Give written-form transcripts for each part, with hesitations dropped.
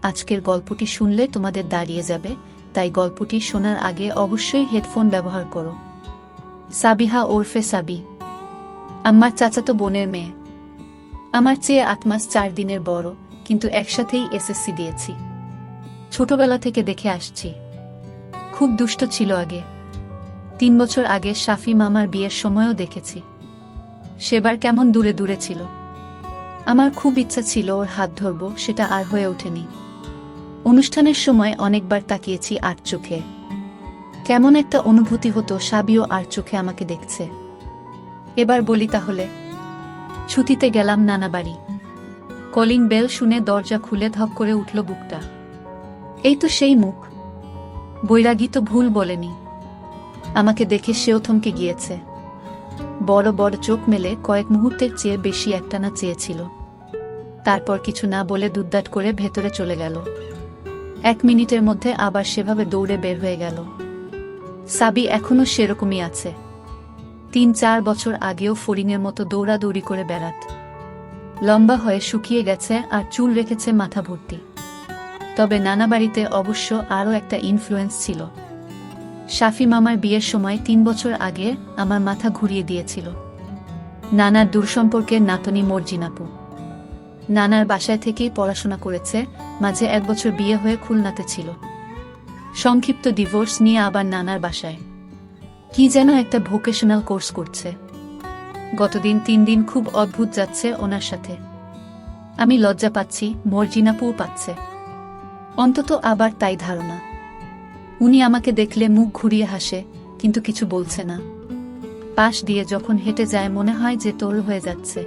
আজকের গল্পটি শুনলে তোমাদের দাঁড়িয়ে যাবে, তাই গল্পটি শোনার আগে অবশ্যই হেডফোন ব্যবহার করো। সাবিহা ওরফে সাবি আমার চাচাতো বোনের মেয়ে। আমার চেয়ে 8 মাস 4 দিনের বড়, কিন্তু একসাথেই এসএসসি দিয়েছি। ছোটবেলা থেকে দেখে আসছি। খুব দুষ্ট ছিল আগে। 3 বছর আগে শাফি মামার বিয়ের সময়ও দেখেছি। সেবার কেমন দূরে দূরে ছিল। আমার খুব ইচ্ছা ছিল ওর হাত ধরব, সেটা আর হয়ে ওঠেনি। অনুষ্ঠানের সময় অনেকবার তাকিয়েছি আর চোখে। কেমন একটা অনুভূতি হতো সাবিও আর চোখে আমাকে দেখছে। এবার বলি তাহলে। ছুটিতে গেলাম নানা বাড়ি। কলিং বেল শুনে দরজা খুলে ধক করে উঠল বুকটা। এই তো সেই মুখ। বৈরাগী তো ভুল বলেনি। আমাকে দেখে সেও থমকে গিয়েছে। বড় বড় চোখ মেলে কয়েক মুহূর্তের চেয়ে বেশি একটানা চেয়েছিল। তারপর কিছু না বলে দুদ্দাট করে ভেতরে চলে গেল। 1 মিনিটের মধ্যে আবার সেভাবে দৌড়ে বের হয়ে গেল। সাবি এখনো সেরকমই আছে। 3-4 বছর আগেও ফড়িংয়ের মতো দৌড়াদৌড়ি করে বেড়াত। লম্বা হয়ে শুকিয়ে গেছে আর চুল রেখেছে মাথা ভর্তি। তবে নানা বাড়িতে অবশ্য আরও একটা ইনফ্লুয়েন্স ছিল। শাফি মামার বিয়ের সময় 3 বছর আগে আমার মাথা ঘুরিয়ে দিয়েছিল। নানার দূরসম্পর্কের নাতনি মর্জিনাপু। নানার বাসায় থেকেই পড়াশোনা করেছে, মাঝে 1 বছর বিয়ে হয়ে খুলনাতে ছিল। সংক্ষিপ্ত ডিভোর্স নিয়ে আবার নানার বাসায়। কি যেন একটা ভোকেশনাল কোর্স করছে। গতদিন 3 দিন খুব অদ্ভুত যাচ্ছে ওনার সাথে। আমি লজ্জা পাচ্ছি, মর্জিনাপুও পাচ্ছে। অন্তত আবার তাই ধারণা। উনি আমাকে দেখলে মুখ ঘুরিয়ে হাসে, কিন্তু কিছু বলছে না। পাশ দিয়ে যখন হেঁটে যায় মনে হয় যে তোল হয়ে যাচ্ছে।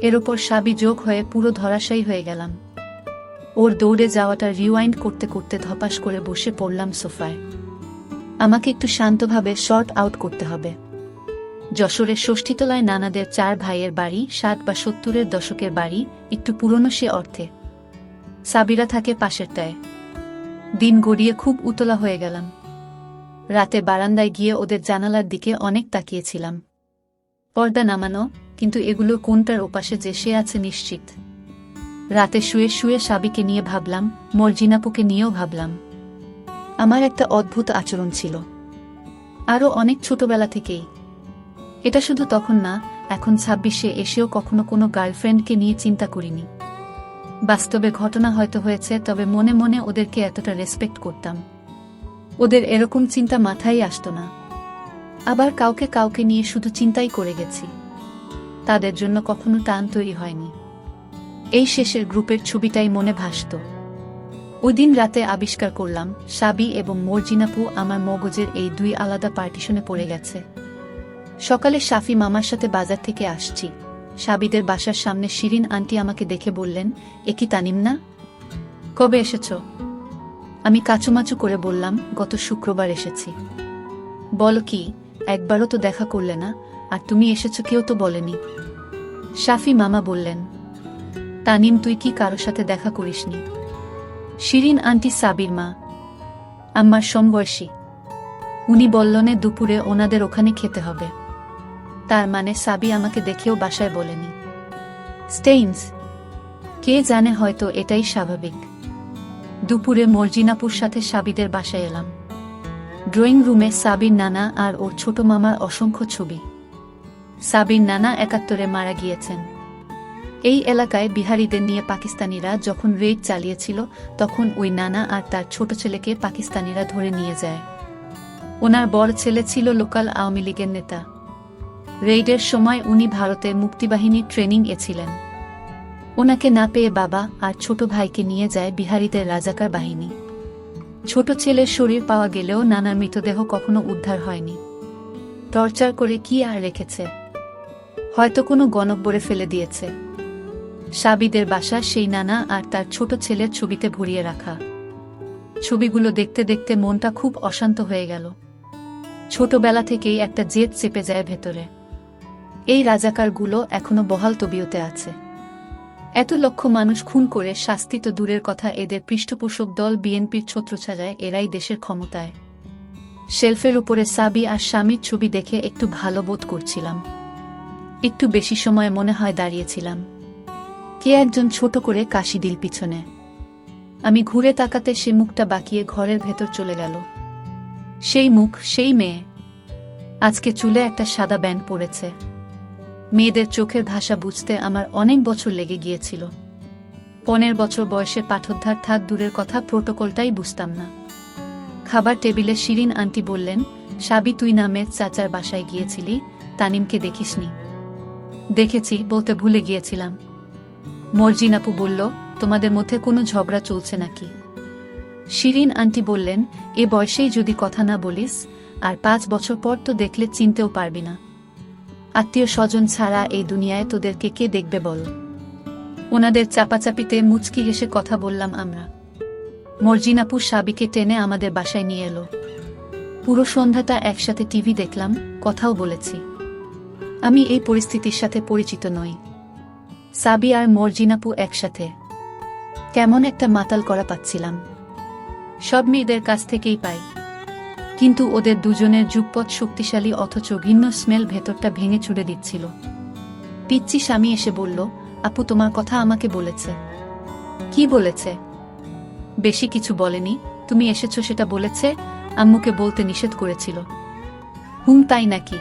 এর ওপর সাবি যোগ হয়ে পুরো ধরাশায়ী হয়ে গেলাম। ওর দৌড়ে যাওয়াটা রিওয়াইন্ড করতে করতে ধপাস করে বসে পড়লাম সোফায়। আমাকে একটু শান্তভাবে শর্ট আউট করতে হবে। যশোরের ষষ্ঠীতলায় নানাদের 4 ভাইয়ের বাড়ি, 60 বা 70-এর দশকের বাড়ি, একটু পুরনো সে অর্থে। সাবিরা থাকে পাশেরটায়। দিন গড়িয়ে খুব উতলা হয়ে গেলাম। রাতে বারান্দায় গিয়ে ওদের জানালার দিকে অনেক তাকিয়েছিলাম। পর্দা নামানো, কিন্তু এগুলো কোনটার ওপাশে যে সে আছে নিশ্চিত। রাতে শুয়ে শুয়ে সাবিকে নিয়ে ভাবলাম, মর্জিনাপুকে নিয়েও ভাবলাম। আমার একটা অদ্ভুত আচরণ ছিল, আরও অনেক ছোটবেলা থেকেই। এটা শুধু তখন না, এখন 26-এ এসেও কখনো কোনো গার্লফ্রেন্ডকে নিয়ে চিন্তা করিনি। বাস্তবে ঘটনা হয়তো হয়েছে, তবে মনে মনে ওদেরকে এতটা রেসপেক্ট করতাম। ওদের এরকম চিন্তা মাথায় আসত না। আবার কাউকে কাউকে নিয়ে শুধু চিন্তাই করে গেছি। তাদের জন্য কখনো টান তৈরি হয়নি। এই শেষের গ্রুপের ছবিটাই মনে ভাসত। ওই দিন রাতে আবিষ্কার করলাম, সাবি এবং মর্জিনাপু আমার মগজের এই 2 আলাদা পার্টিশনে পড়ে গেছে। সকালে শাফি মামার সাথে বাজার থেকে আসছি। সাবিদের বাসার সামনে শিরিন আন্টি আমাকে দেখে বললেন, এ কি তানিম না? কবে এসেছ? আমি কাচুমাচু করে বললাম, গত শুক্রবার এসেছি। বলো কি, একবারও তো দেখা করলে না, আর তুমি এসেছ কেউ তো বলেনি। শাফি মামা বললেন, তানিম তুই কি কারো সাথে দেখা করিসনি? শিরিন আন্টি সাবির মা, আমার সমবয়সী। উনি বললেনে দুপুরে ওনাদের ওখানে খেতে হবে। তার মানে সাবি আমাকে দেখেও বাসায় বলেনি। স্টেইনস, কে জানে, হয়তো এটাই স্বাভাবিক। দুপুরে মর্জিনাপুর সাথে সাবিদের বাসায় এলাম। ড্রয়িং রুমে সাবির নানা আর ওর ছোট মামার অসংখ্য ছবি। সাবির নানা 71-এ মারা গিয়েছেন। এই এলাকায় বিহারিদের নিয়ে পাকিস্তানিরা যখন রেড চালিয়েছিল, তখন ওই নানা আর তার ছোট ছেলেকে পাকিস্তানিরা ধরে নিয়ে যায়। ওনার বড় ছেলে ছিল লোকাল আওয়ামী লীগের নেতা। রেইডের সময় উনি ভারতের মুক্তিবাহিনীর ট্রেনিং এ ছিলেন। ওনাকে না পেয়ে বাবা আর ছোট ভাইকে নিয়ে যায় বিহারিদের রাজাকার বাহিনী। ছোট ছেলের শরীর পাওয়া গেলেও নানার মৃতদেহ কখনো উদ্ধার হয়নি। টর্চার করে কি আর রেখেছে? হয়তো কোনো গণকবরে ফেলে দিয়েছে। সাবিদের বাসা সেই নানা আর তার ছোট ছেলের ছবিতে ভরিয়ে রাখা। ছবিগুলো দেখতে দেখতে মনটা খুব অশান্ত হয়ে গেল। ছোটবেলা থেকেই একটা জেদ চেপে যায় ভেতরে। এই রাজাকারগুলো এখনো বহাল তবিয়তে আছে। এত লক্ষ মানুষ খুন করে শাস্তি তো দূরের কথা, এদের পৃষ্ঠপোষক দল বিএনপির ছত্রছায়ায় এরাই দেশের ক্ষমতায়। শেলফের উপরে সাবি আর স্বামীর ছবি দেখে একটু ভালো বোধ করছিলাম। একটু বেশি সময় মনে হয় দাঁড়িয়েছিলাম। কে একজন ছোট করে কাশি দিল পিছনে। আমি ঘুরে তাকাতে সে মুখটা বাঁকিয়ে ঘরের ভেতর চলে গেল। সেই মুখ, সেই মেয়ে। আজকে চুলে একটা সাদা ব্যান্ড পড়েছে। মেয়েদের চোখের ভাষা বুঝতে আমার অনেক বছর লেগে গিয়েছিল। 15 বছর বয়সে পাঠোদ্ধার থাক দূরের কথা, প্রোটোকলটাই বুঝতাম না। খাবার টেবিলে শিরিন আন্টি বললেন, সাবি তুই নামের চাচার বাসায় গিয়েছিলি, তানিমকে দেখিসনি? দেখেছি, বলতে ভুলে গিয়েছিলাম। মর্জিন আপু বলল, তোমাদের মধ্যে কোনো ঝগড়া চলছে নাকি? শিরিন আন্টি বললেন, এ বয়সেই যদি কথা না বলিস, আর 5 বছর পর তো দেখলে চিনতেও পারবি না। আত্মীয় স্বজন ছাড়া এই দুনিয়ায় তোদেরকে কে দেখবে বল? ওনাদের চাপাচাপিতে মুচকি হেসে কথা বললাম আমরা। মর্জিন আপু সাবিকে টেনে আমাদের বাসায় নিয়ে এলো। পুরো সন্ধ্যাটা একসাথে টিভি দেখলাম, কথাও বলেছি। আমি এই পরিস্থিতির সাথে পরিচিত নই। সাবি আর মর্জিন আপু একসাথে, কেমন একটা মাতাল করা পাচ্ছিলাম। সব মেয়েদের কাছ থেকেই পাই, কিন্তু ওদের দুজনের যুগপৎ শক্তিশালী, অথচ ভিন্ন স্মেল ভেতরটা ভেঙে চুড়ে দিচ্ছিল। পিচ্চি স্বামী এসে বলল, আপু তোমার কথা আমাকে বলেছে। কি বলেছে? বেশি কিছু বলেনি, তুমি এসেছো সেটা বলেছে, আম্মুকে বলতে নিষেধ করেছিল। তাই নাকি?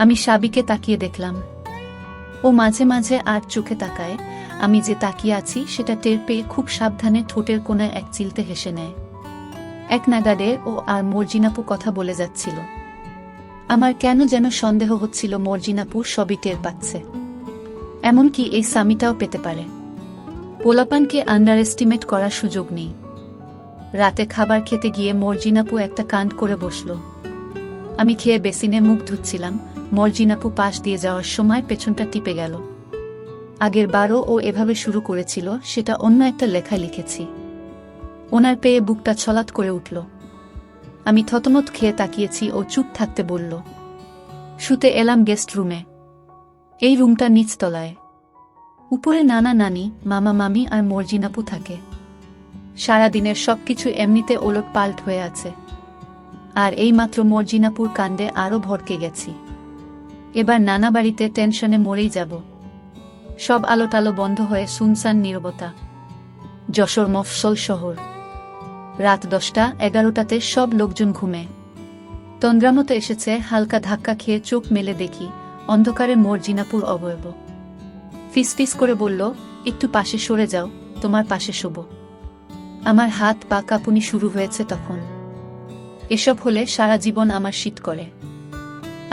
আমি সাবিকে তাকিয়ে দেখলাম। ও মাঝে মাঝে আর চোখে তাকায়, আমি যে তাকিয়ে আছি সেটা টের পেয়ে খুব সাবধানে ঠোঁটের কোণায় এক চিলতে হেসে নেয়। এক নাগাড়ে ও আর মর্জিনাপু কথা বলে যাচ্ছিল। আমার কেন যেন সন্দেহ হচ্ছিল মর্জিনাপু সবই টের পাচ্ছে, এমনকি এই স্বামীটাও পেতে পারে। পোলাপানকে আন্ডার এস্টিমেট করার সুযোগ নেই। রাতে খাবার খেতে গিয়ে মর্জিনাপু একটা কাণ্ড করে বসল। আমি খেয়ে বেসিনে মুখ ধুচ্ছিলাম, মর্জিনাপু পাশ দিয়ে যাওয়ার সময় পেছনটা টিপে গেল। আগের বারও ও এভাবে শুরু করেছিল, সেটা অন্য একটা লেখায় লিখেছি। ওনার পেয়ে বুকটা ছলাৎ করে উঠল। আমি থতমত খেয়ে তাকিয়েছি, ও চুপ থাকতে বলল। শুতে এলাম গেস্ট রুমে। এই রুমটা নিচতলায়। উপরে নানা নানি, মামা মামি আর মর্জিনাপু থাকে। সারাদিনের সবকিছু এমনিতে ওলট পাল্ট হয়ে আছে, আর এইমাত্র মর্জিনাপুর কাণ্ডে আরও ভড়কে গেছি। এবার নানা বাড়িতে টেনশনে মরেই যাব। সব আলোটালো বন্ধ হয়ে সুনসান নীরবতা। যশোর মফস্বল শহর। রাত 10টা-11টাতে সব লোকজন ঘুমে। তন্দ্রামতো এসেছে, হালকা ধাক্কা খেয়ে চোখ মেলে দেখি অন্ধকারে মর্জিনাপুর অবয়ব। ফিসফিস করে বলল, একটু পাশে সরে যাও, তোমার পাশে শোব। আমার হাত পা কাঁপুনি শুরু হয়েছে তখন। এসব হলে সারা জীবন আমার শীত করে।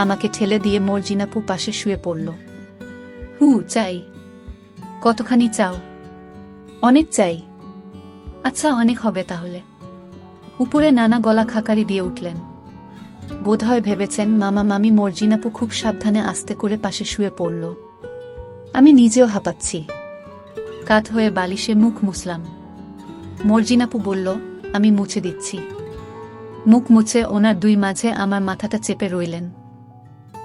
আমাকে ঠেলে দিয়ে মর্জিনাপু পাশে শুয়ে পড়ল। চাই। কতখানি চাও? অনেক চাই। আচ্ছা, অনেক হবে তাহলে। উপরে নানা গলা খাকারি দিয়ে উঠলেন। বোধহয় ভেবেছেন মামা মামি মর্জিনাপু খুব সাবধানে আস্তে করে পাশে শুয়ে পড়ল। আমি নিজেও হাঁপাচ্ছি। কাত হয়ে বালিশে মুখ মুছলাম। মর্জিনাপু বলল, আমি মুছে দিচ্ছি। মুখ মুছে ওনার দুই মাঝে আমার মাথাটা চেপে রইলেন।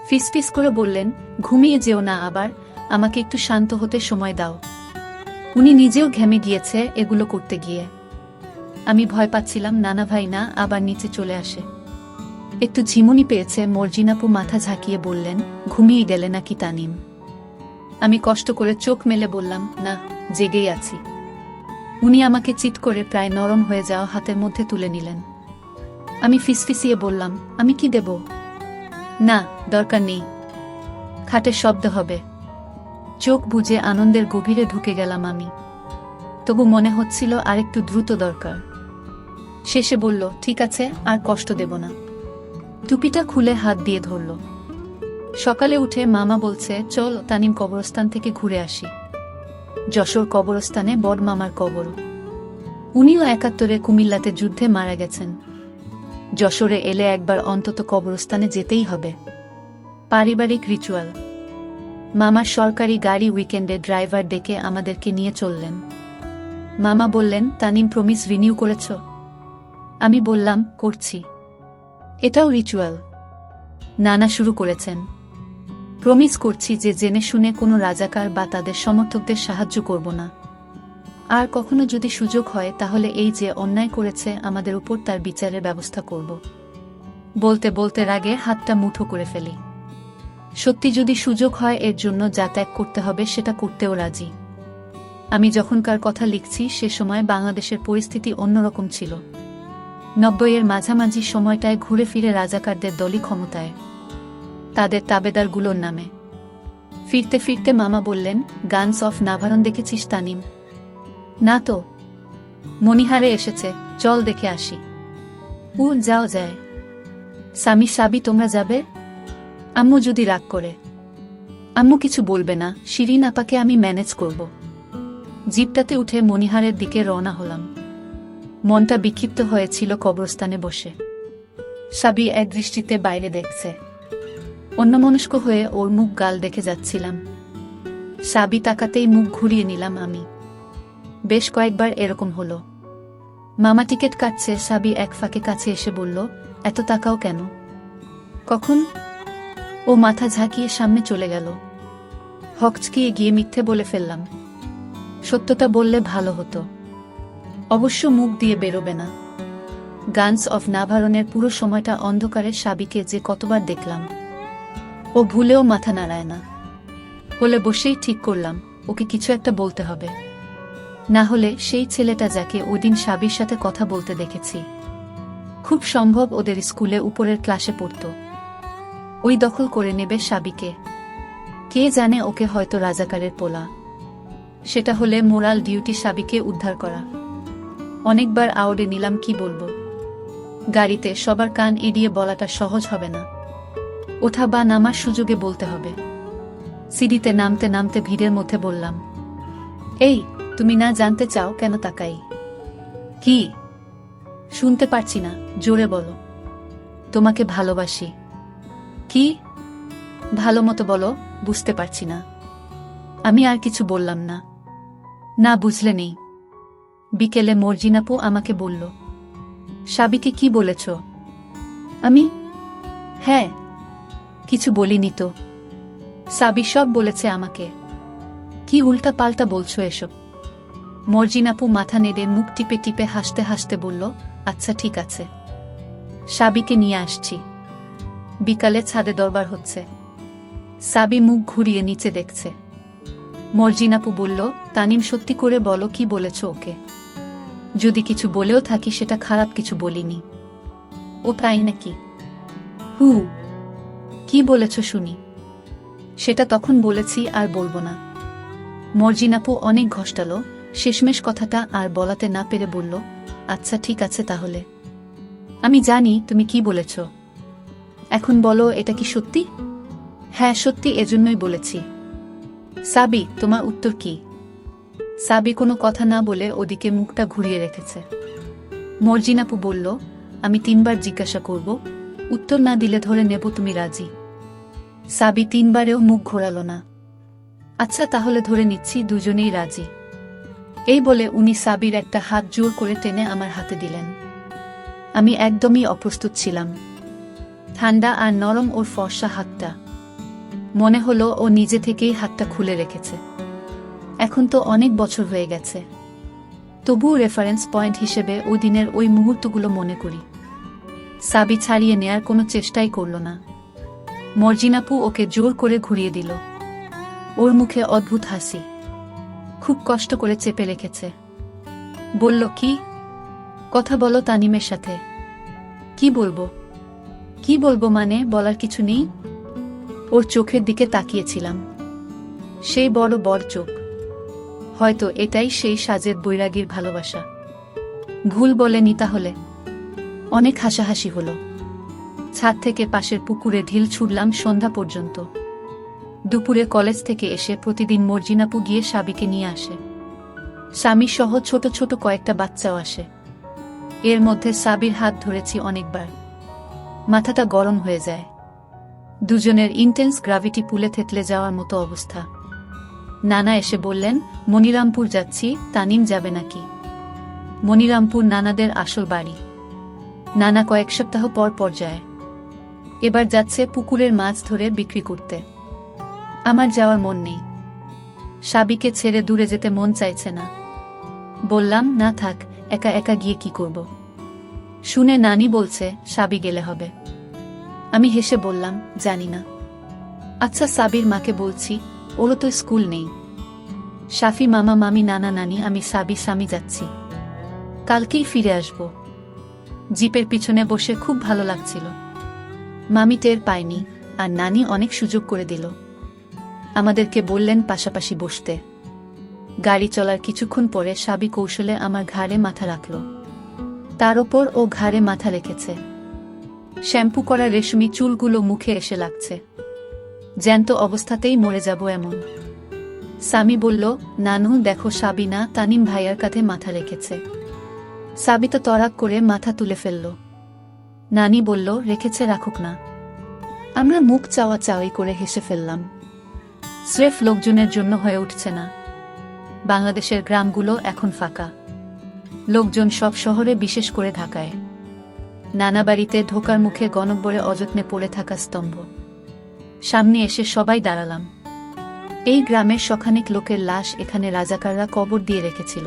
ফিসফিস করে বললেন, ঘুমিয়ে যেও না আবার, আমাকে একটু শান্ত হতে সময় দাও। উনি নিজেও ঘেমে গিয়েছে এগুলো করতে গিয়ে। আমি ভয় পাচ্ছিলাম নানা ভাই না আবার নিচে চলে আসে। একটু ঝিমুনি পেয়েছে। মর্জিনাপু মাথা ঝাঁকিয়ে বললেন, ঘুমিয়ে গেলে নাকি তানিম? আমি কষ্ট করে চোখ মেলে বললাম, না, জেগেই আছি। উনি আমাকে চিৎ করে প্রায় নরম হয়ে যাওয়া হাতের মধ্যে তুলে নিলেন। আমি ফিসফিসিয়ে বললাম, আমি কি দেব? না, দরকার নেই, খাটের শব্দ হবে। চোখ বুজে আনন্দের গভীরে ঢুকে গেলাম আমি। তবু মনে হচ্ছিল আরেকটু দ্রুত দরকার। শেষে বলল, ঠিক আছে, আর কষ্ট দেব না। টুপিটা খুলে হাত দিয়ে ধরল। সকালে উঠে মামা বলছে, চল তানিম কবরস্থান থেকে ঘুরে আসি। যশোর কবরস্থানে বড় মামার কবর। উনিও 71-এ কুমিল্লাতে যুদ্ধে মারা গেছেন। যশোরে এলে একবার অন্তত কবরস্থানে যেতেই হবে। পারিবারিক রিচুয়াল। মামার সরকারি গাড়ি উইকেন্ডে ড্রাইভার ডেকে আমাদেরকে নিয়ে চললেন। মামা বললেন, তানিম প্রমিস রিনিউ করেছ? আমি বললাম, করছি। এটাও রিচুয়াল? নানা শুরু করেছেন। প্রমিস করছি যে জেনে শুনে কোনো রাজাকার বা তাদের সমর্থকদের সাহায্য করব না। আর কখনো যদি সুযোগ হয় তাহলে এই যে অন্যায় করেছে আমাদের উপর, তার বিচারের ব্যবস্থা করব। বলতে বলতে রাগে হাতটা মুঠো করে ফেলি। সত্যি যদি সুযোগ হয় এর জন্য যা ত্যাগ করতে হবে সেটা করতেও রাজি। আমি যখনকার কথা লিখছি সে সময় বাংলাদেশের পরিস্থিতি অন্যরকম ছিল। 90-এর মাঝামাঝি সময়টায় ঘুরে ফিরে রাজাকারদের দলই ক্ষমতায়, তাদের তাবেদারগুলোর নামে। ফিরতে ফিরতে মামা বললেন, গানস অফ নাভারন দেখেছিস তানিম? না তো। মনিহারে এসেছে, চল দেখে আসি। যাও যায়। সামি সাবি তোমরা যাবে? আম্মু যদি রাগ করে? আম্মু কিছু বলবে না, শিরিন আপাকে আমি ম্যানেজ করব। জিপটাতে উঠে মনিহারের দিকে রওনা হলাম। মনটা বিক্ষিপ্ত হয়েছিল কবরস্থানে বসে। সাবি এক দৃষ্টিতে বাইরে দেখছে, অন্যমনস্ক হয়ে ওর মুখ গাল দেখে যাচ্ছিলাম। সাবি তাকাতেই মুখ ঘুরিয়ে নিলাম আমি। বেশ কয়েকবার এরকম হলো। মামা টিকিট কাটছে, সাবি এক ফাঁকে কাছে এসে বলল, এত তাকাও কেন? কখন? ও মাথা ঝাঁকিয়ে সামনে চলে গেল। হকচকিয়ে গিয়ে মিথ্যে বলে ফেললাম। সত্যটা বললে ভালো হতো। অবশ্য মুখ দিয়ে বেরোবে না। গানস অফ নাভারনের পুরো সময়টা অন্ধকারে সাবিকে যে কতবার দেখলাম। ও ভুলেও মাথা নাড়ায় না। বলে বসেই ঠিক করলাম, ওকে কিছু একটা বলতে হবে। না হলে সেই ছেলেটা যাকে ওইদিন সাবির সাথে কথা বলতে দেখেছি, খুব সম্ভব ওদের স্কুলে উপরের ক্লাসে পড়ত, ওই দখল করে নেবে সাবিকে। কে জানে, ওকে হয়তো রাজাকারের পোলা। সেটা হলে মোরাল ডিউটি সাবিকে উদ্ধার করা। অনেকবার আওড়ে নিলাম, কি বলবো। গাড়িতে সবার কান এড়িয়ে বলাটা সহজ হবে না। ওঠা বা নামার সুযোগে বলতে হবে। সিঁড়িতে নামতে নামতে ভিড়ের মধ্যে বললাম, এই, তুমি না জানতে চাও কেন তাকাই? কি? শুনতে পারছি না, জোরে বলো। তোমাকে ভালোবাসি। কি? ভালো মতো বলো, বুঝতে পারছি না। আমি আর কিছু বললাম না। না বুঝলে নেই। বিকেলে মর্জিনাপু আমাকে বলল, সাবিকে কি বলেছ? আমি হ্যাঁ, কিছু বলিনি তো। সাবি সব বলেছে আমাকে। কি উল্টা পাল্টা বলছো এসব? মর্জিনাপু মাথা নেড়ে মুখ টিপে টিপে হাসতে হাসতে বলল, আচ্ছা ঠিক আছে, সাবিকে নিয়ে আসছি। বিকালে ছাদে দরবার হচ্ছে। সাবি মুখ ঘুরিয়ে নিচে দেখছে। মর্জিনাপু বলল, তানিম সত্যি করে বলো, কি বলেছ ওকে? যদি কিছু বলেও থাকি সেটা খারাপ কিছু বলিনি। ও তাই নাকি? কি বলেছ শুনি। সেটা তখন বলেছি, আর বলবো না। মর্জিনাপু অনেক ঘষ্টালো, শেষমেশ কথাটা আর বলাতে না পেরে বলল, আচ্ছা ঠিক আছে তাহলে। আমি জানি তুমি কি বলেছ। এখন বলো, এটা কি সত্যি? হ্যাঁ সত্যি, এজন্যই বলেছি। সাবি, তোমার উত্তর কি? সাবি কোনো কথা না বলে ওদিকে মুখটা ঘুরিয়ে রেখেছে। মর্জিনাপু বলল, আমি 3 বার জিজ্ঞাসা করব, উত্তর না দিলে ধরে নেব তুমি রাজি। সাবি 3 বারেও মুখ ঘোরালো না। আচ্ছা তাহলে ধরে নিচ্ছি দুজনেই রাজি। এই বলে উনি সাবির একটা হাত জোর করে টেনে আমার হাতে দিলেন। আমি একদমই অপ্রস্তুত ছিলাম। ঠান্ডা আর নরম ওর ফর্সা হাতটা। মনে হলো ও নিজে থেকেই হাতটা খুলে রেখেছে। এখন তো অনেক বছর হয়ে গেছে, তবুও রেফারেন্স পয়েন্ট হিসেবে ওই দিনের ওই মুহূর্তগুলো মনে করি। সাবি ছাড়িয়ে নেয়ার কোনো চেষ্টাই করল না। মর্জিনাপু ওকে জোর করে ঘুরিয়ে দিল। ওর মুখে অদ্ভুত হাসি, খুব কষ্ট করে চেপে রেখেছে। বলল, কি কথা বলো তানিমের সাথে। কি বলবো? কি বলবো মানে, বলার কিছু নেই। ওর চোখের দিকে তাকিয়েছিলাম। সেই বড় বড় চোখ। হয়তো এটাই সেই সাজের বৈরাগীর ভালোবাসা। ভুল বলেনি তাহলে। অনেক হাসাহাসি হলো। ছাদ থেকে পাশের পুকুরে ঢিল ছুড়লাম সন্ধ্যা পর্যন্ত। দুপুরে কলেজ থেকে এসে প্রতিদিন মর্জিনাপু গিয়ে সাবিকে নিয়ে আসে। স্বামী সহ ছোট ছোট কয়েকটা বাচ্চাও আসে। এর মধ্যে সাবির হাত ধরেছি অনেকবার। মাথাটা গরম হয়ে যায়। দুজনের ইন্টেন্স গ্র্যাভিটি পুলে থেতলে যাওয়ার মতো অবস্থা। নানা এসে বললেন, মনিরামপুর যাচ্ছি, তানিম যাবে নাকি? মনিরামপুর নানাদের আসল বাড়ি। নানা কয়েক সপ্তাহ পর পর যায়। এবার যাচ্ছে পুকুরের মাছ ধরে বিক্রি করতে। আমার যাওয়ার মন নেই। সাবিকে ছেড়ে দূরে যেতে মন চাইছে না। বললাম, না থাক, একা একা গিয়ে কি করব? শুনে নানি বলছে সাবি গেলে হবে। আমি হেসে বললাম, জানি না। আচ্ছা সাবির মাকে বলছি, ওরও তো স্কুল নেই। শাফি মামা মামি নানা নানি আমি সাবি স্বামী যাচ্ছি, কালকেই ফিরে আসব। জিপের পিছনে বসে খুব ভালো লাগছিল। মামি টের পায়নি, আর নানি অনেক সুযোগ করে দিল। আমাদেরকে বললেন পাশাপাশি বসতে। গাড়ি চলার কিছুক্ষণ পরে সাবি কৌশলে আমার ঘাড়ে মাথা রাখল। তার ওপর ও ঘাড়ে মাথা রেখেছে। শ্যাম্পু করা রেশমি চুলগুলো মুখে এসে লাগছে, জ্যান্ত অবস্থাতেই মরে যাব এমন। সামি বলল, নানু দেখো সাবিনা তানিম ভাইয়ার কাঁধে মাথা রেখেছে। সাবি তো তড়াক করে মাথা তুলে ফেলল। নানি বলল, রেখেছে রাখুক না। আমরা মুখ চাওয়া চাওয়াই করে হেসে ফেললাম। স্রেফ লোকজনের জন্য হয়ে উঠছে না। বাংলাদেশের গ্রামগুলো এখন ফাঁকা। লোকজন সব শহরে, বিশেষ করে ঢাকায়। নানা বাড়িতে ঢোকার মুখে গণব্বরে অযত্নে পড়ে থাকা স্তম্ভ। সামনে এসে সবাই দাঁড়ালাম। এই গ্রামের শখানেক লোকের লাশ এখানে রাজাকাররা কবর দিয়ে রেখেছিল।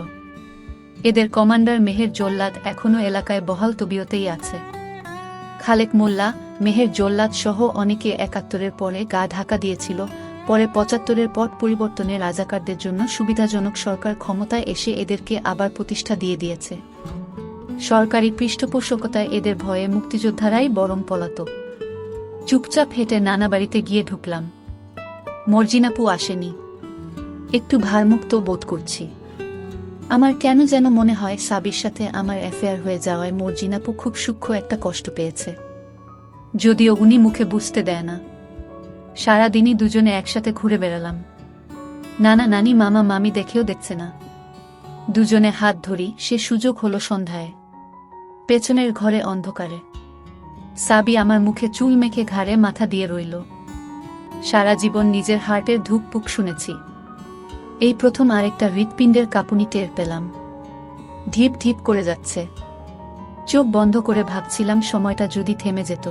এদের কমান্ডার মেহের জল্লাদ এখনও এলাকায় বহাল তবিয়তেই আছে। খালেক মোল্লা, মেহের জল্লাদ সহ অনেকে ৭১-এর পরে গা ঢাকা দিয়েছিল। পরে ৭৫-এর পট পরিবর্তনে রাজাকারদের জন্য সুবিধাজনক সরকার ক্ষমতায় এসে এদেরকে আবার প্রতিষ্ঠা দিয়ে দিয়েছে। সরকারি পৃষ্ঠপোষকতায় এদের ভয়ে মুক্তিযোদ্ধারাই বরং পলাতক। চুপচাপ হেঁটে নানা বাড়িতে গিয়ে ঢুকলাম। মর্জিনাপু আসেনি। একটু ভারমুক্ত বোধ করছি। আমার কেন যেন মনে হয় সাবির সাথে আমার অ্যাফেয়ার হয়ে যাওয়ায় মর্জিনাপু খুব সূক্ষ্ম একটা কষ্ট পেয়েছে, যদিও উনি মুখে বুঝতে দেয় না। সারাদিনই দুজনে একসাথে ঘুরে বেড়ালাম। নানা নানি মামা মামি দেখেও দেখছে না। দুজনে হাত ধরি, সে সুযোগ হলো সন্ধ্যায়। পেছনের ঘরে অন্ধকারে সাবি আমার মুখে চুল মেখে ঘাড়ে মাথা দিয়ে রইল। সারা জীবন নিজের হার্টের ধুকপুক শুনেছি, এই প্রথম আরেকটা হৃৎপিণ্ডের কাঁপুনি টের পেলাম। ধিপ ধিপ করে যাচ্ছে। চোখ বন্ধ করে ভাবছিলাম সময়টা যদি থেমে যেত।